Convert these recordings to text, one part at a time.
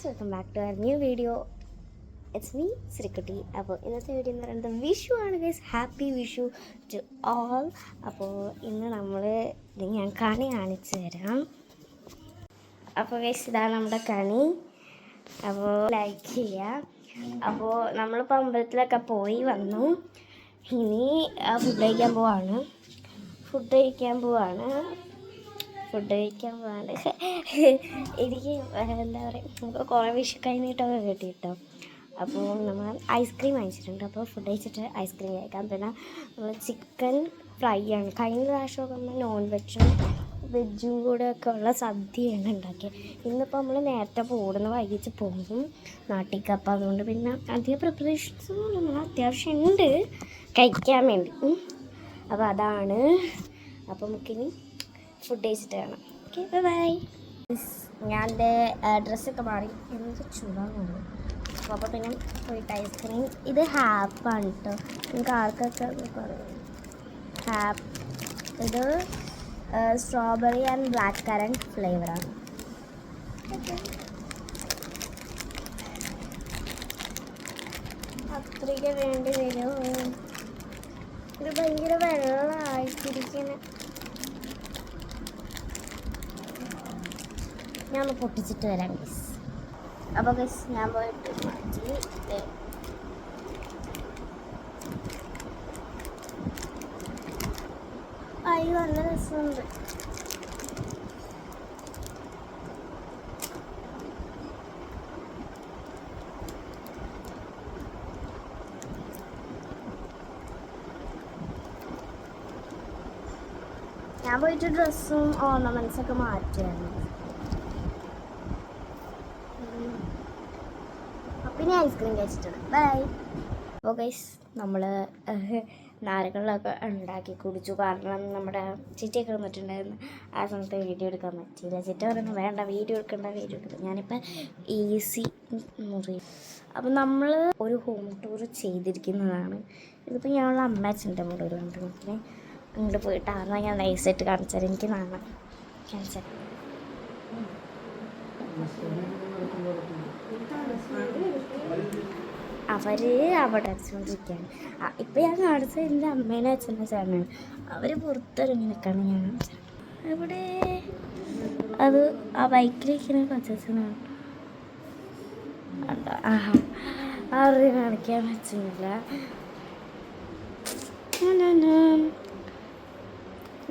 Welcome back to our new video. It's me Sreekutty. അപ്പോൾ ഇന്നത്തെ video എന്ന് പറയുന്നത് വിഷു ആണ് guys. Happy Vishu to all. അപ്പോൾ ഇന്ന് ഞാൻ കണി കാണിച്ചു തരാം. അപ്പോൾ ഗൈസ് ഇതാണ് നമ്മുടെ കണി. അപ്പോൾ ലൈക്ക് ചെയ്യുക. അപ്പോൾ നമ്മളിപ്പോൾ അമ്പലത്തിലൊക്കെ പോയി വന്നു. ഇനി ഫുഡ് കഴിക്കാൻ പോവാണ്. ഫുഡ് കഴിക്കാൻ പോകാണ്ട് എനിക്ക് എന്താ പറയുക, നമുക്ക് കുറേ വിഷു കഴിഞ്ഞിട്ടൊക്കെ കിട്ടി കേട്ടോ. അപ്പോൾ നമ്മൾ ഐസ്ക്രീം വാങ്ങിച്ചിട്ടുണ്ട്. അപ്പോൾ ഫുഡ് കഴിച്ചിട്ട് ഐസ്ക്രീം കഴിക്കാം. പിന്നെ നമ്മൾ ചിക്കൻ ഫ്രൈ ആണ്. കഴിഞ്ഞ പ്രാവശ്യമൊക്കെ നമ്മൾ നോൺ വെജും കൂടെ ഒക്കെ ഉള്ള സദ്യയാണ് ഉണ്ടാക്കിയത്. ഇന്നിപ്പോൾ നമ്മൾ നേരത്തെ പോകുന്ന വൈകിട്ട് പോകും നാട്ടിലേക്ക്. അപ്പോൾ അതുകൊണ്ട് പിന്നെ അധികം പ്രിപ്പറേഷൻസും നമ്മൾ അത്യാവശ്യം ഉണ്ട് കഴിക്കാൻ വേണ്ടി. അപ്പോൾ അതാണ്. അപ്പോൾ നമുക്കിനി ഫുഡ് കഴിച്ചിട്ട് കാണാം. Okay, bye. ഞാൻ എൻ്റെ ഡ്രസ്സൊക്കെ മാറി എന്ത് ചൂടാണ്. അപ്പോൾ പിന്നെ പോയിട്ട് ഐസ്ക്രീം. ഇത് ഹാപ്പാണ് കേട്ടോ. നിങ്ങൾക്ക് ആർക്കൊക്കെ പറയും ഹാപ്പ്. ഇത് സ്ട്രോബെറി ആൻഡ് ബ്ലാക്ക് കറന്റ് ഫ്ലേവറാണ്. അത്രയ്ക്ക് വേണ്ടി വരുമോ? ഇത് ഭയങ്കര വെള്ളമായിട്ടിരിക്കുന്നത്. ഞാൻ ഒന്ന് പൊട്ടിച്ചിട്ട് വരാം ഗൈസ്. അപ്പോൾ ഗൈസ് ഞാൻ പോയിട്ട് മാറ്റി. ആയി നല്ല രസമുണ്ട്. ഞാൻ പോയിട്ട് ഡ്രസ്സും ഓർണമെൻറ്റ്സൊക്കെ മാറ്റിയായിരുന്നു. പിന്നെ ഐസ്ക്രീം കഴിച്ചിട്ടുണ്ട്. ബൈ. അപ്പോൾ ഗൈസ് നമ്മൾ നാരകളൊക്കെ ഉണ്ടാക്കി കുടിച്ചു. കാരണം നമ്മുടെ ചിറ്റയൊക്കെ വന്നിട്ടുണ്ടായിരുന്നു. ആ സമയത്ത് വീഡിയോ എടുക്കാൻ പറ്റിയില്ല. ചിറ്റ പറയുന്നത് വേണ്ട വീഡിയോ എടുക്കണ്ട. ഞാനിപ്പോൾ AC മുറി. അപ്പം നമ്മൾ ഒരു ഹോം ടൂർ ചെയ്തിരിക്കുന്നതാണ്. ഇതിപ്പോൾ ഞങ്ങൾ അമ്മച്ചൻ്റെ കൂടെ ഒരു കണ്ടിട്ട് അങ്ങോട്ട് പോയിട്ട് ആദ്യം ഞാൻ നൈസായിട്ട് കാണിച്ചാൽ എനിക്ക് നാളെ കാണിച്ചാൽ അവർ അവിടെ അടിച്ചുകൊണ്ടിരിക്കുകയാണ്. ഇപ്പം ഞാൻ കാണിച്ചത് എൻ്റെ അമ്മേനെ അച്ഛൻ്റെ ചേട്ടനാണ്. അവർ പുറത്തിറങ്ങി നിൽക്കുകയാണ്. ഞാൻ അവിടെ അത് ആ ബൈക്കിലിരിക്കുന്ന കൊച്ചനാണ്. ആരും കാണിക്കാൻ പറ്റുന്നില്ല.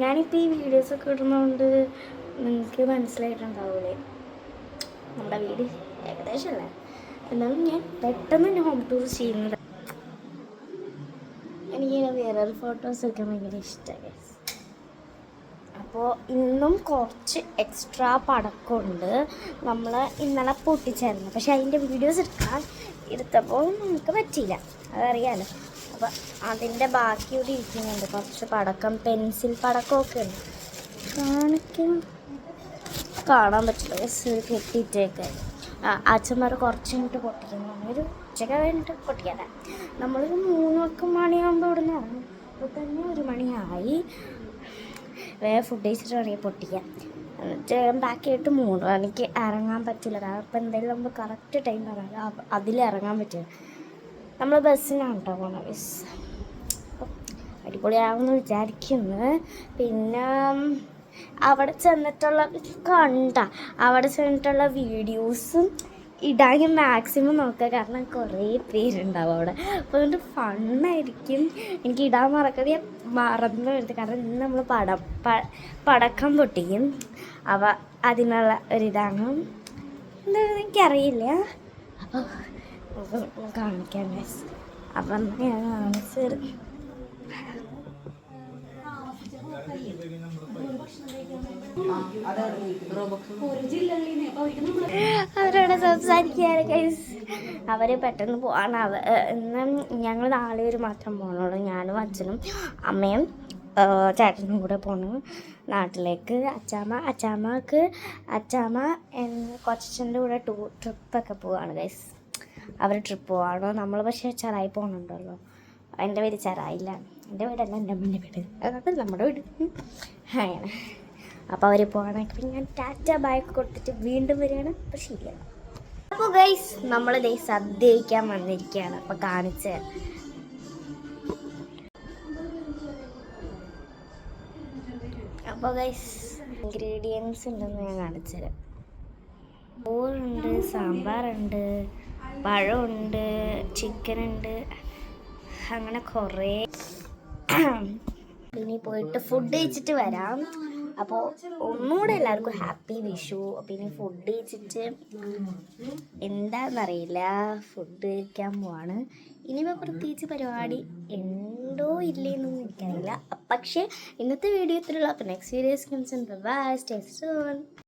ഞാനിപ്പോൾ ഈ വീഡിയോസൊക്കെ ഇടുന്നതുകൊണ്ട് നിങ്ങൾക്ക് മനസ്സിലായിട്ടുണ്ടാവൂലേ നമ്മുടെ വീട് ഏകദേശം അല്ലേ. എന്നാലും ഞാൻ പെട്ടെന്ന് ഹോം ടൂർ ചെയ്യുന്നത്. എനിക്കിങ്ങനെ വേറൊരു ഫോട്ടോസ് എടുക്കാൻ ഭയങ്കര ഇഷ്ടമായി. അപ്പോൾ ഇന്നും കുറച്ച് എക്സ്ട്രാ പടക്കമുണ്ട്. നമ്മൾ ഇന്നലെ പൊട്ടിച്ചായിരുന്നു. പക്ഷെ അതിൻ്റെ വീഡിയോസ് എടുത്തപ്പോൾ നമുക്ക് പറ്റിയില്ല, അതറിയാമല്ലോ. അപ്പോൾ അതിൻ്റെ ബാക്കി ഇവിടെ ഇരിക്കുന്നുണ്ട്. കുറച്ച് പടക്കം, പെൻസിൽ പടക്കമൊക്കെ ഉണ്ട്. കാണാൻ പറ്റില്ല. കെട്ടിയിട്ടേക്ക് അച്ഛന്മാർ കുറച്ച് കഴിഞ്ഞിട്ട് പൊട്ടിക്കുന്നു. നമ്മളൊരു ഉച്ചയ്ക്ക് കഴിഞ്ഞിട്ട് പൊട്ടിക്കാതെ നമ്മളൊരു 3 മണിയാകുമ്പോൾ ഇവിടെ നിന്ന് ഇറങ്ങും. ഇപ്പോൾ തന്നെ 1 മണിയായി. വേറെ ഫുഡ് കഴിച്ചിട്ട് വേണമെങ്കിൽ പൊട്ടിക്കാം. എന്നിട്ട് ബാക്കിയായിട്ട് 3 മണിക്ക് ഇറങ്ങാൻ പറ്റില്ല. കാരണം ഇപ്പോൾ എന്തായാലും നമ്മൾ കറക്റ്റ് ടൈം പറയാം, അതിലിറങ്ങാൻ പറ്റില്ല. നമ്മൾ ബസ്സിനാണ് കേട്ടോ പോകുന്നത്. ബസ് അടിപൊളിയാകുമെന്ന് വിചാരിക്കുന്നു. പിന്നെ അവിടെ ചെന്നിട്ടുള്ള വീഡിയോസും ഇടാൻ മാക്സിമം നോക്കുക. കാരണം കുറേ പേരുണ്ടാവും അവിടെ. അപ്പോൾ അതുകൊണ്ട് ഫണ്ണായിരിക്കും. എനിക്ക് ഇടാൻ മറന്നു വരുന്നത്. കാരണം ഇന്ന് നമ്മൾ പടക്കം പൊട്ടിക്കും. അതിനുള്ള ഒരിതാണ്. എന്താണെന്ന് എനിക്കറിയില്ല. അപ്പോൾ കാണിക്കാൻ ഗൈസ്. അപ്പം ഞാൻ കാണിച്ചത് അവരോട് സംസാരിക്കുകയാണ് ഗൈസ്. അവർ പെട്ടെന്ന് പോവാണ്. ഇന്ന് ഞങ്ങൾ 4 പേര് മാത്രം പോകണുള്ളൂ. ഞാനും അച്ഛനും അമ്മയും ചേട്ടനും കൂടെ പോണു നാട്ടിലേക്ക്. അച്ചാമ്മ കൊച്ചച്ഛൻ്റെ കൂടെ ട്രിപ്പൊക്കെ പോവാണ് ഗൈസ്. അവർ ട്രിപ്പ് പോവാണ്. നമ്മൾ പക്ഷേ ചെറായി പോകുന്നുണ്ടല്ലോ. എൻ്റെ പേര് ചെറായില്ല. എൻ്റെ വീടല്ല, എൻ്റെ അമ്മേൻ്റെ വീട്. അതായത് നമ്മുടെ വീട്. അങ്ങനെ അപ്പോൾ അവർ പോകണമെങ്കിൽ പിന്നെ ഞാൻ ടാറ്റ ബാഗ് കൊടുത്തിട്ട് വീണ്ടും വരികയാണ്. അപ്പോൾ ശരിയാണ്. അപ്പോൾ ഗൈസ് നമ്മൾ സദ്യ കഴിക്കാൻ വന്നിരിക്കുകയാണ്. അപ്പോൾ കാണിച്ചു അപ്പോൾ ഗൈസ് ഇൻഗ്രീഡിയൻസ് ഉണ്ടെന്ന് ഞാൻ കാണിച്ചു തരാം. ചോറുണ്ട്, സാമ്പാറുണ്ട്, പഴമുണ്ട്, ചിക്കനുണ്ട്, അങ്ങനെ കുറേ. ഇനി പോയിട്ട് ഫുഡ് കഴിച്ചിട്ട് വരാം. അപ്പോൾ ഒന്നുകൂടെ എല്ലാവർക്കും ഹാപ്പി വിഷു. പിന്നെ ഫുഡ് കഴിച്ചിട്ട് എന്താണെന്നറിയില്ല, ഫുഡ് കഴിക്കാൻ പോവാണ്. ഇനിയിപ്പോൾ പ്രത്യേകിച്ച് പരിപാടി ഉണ്ടോ ഇല്ലേന്നൊന്നും എനിക്കറിയില്ല. പക്ഷേ ഇന്നത്തെ വീഡിയോ ഇത്രയുള്ള. അപ്പോൾ next videos by, stay soon.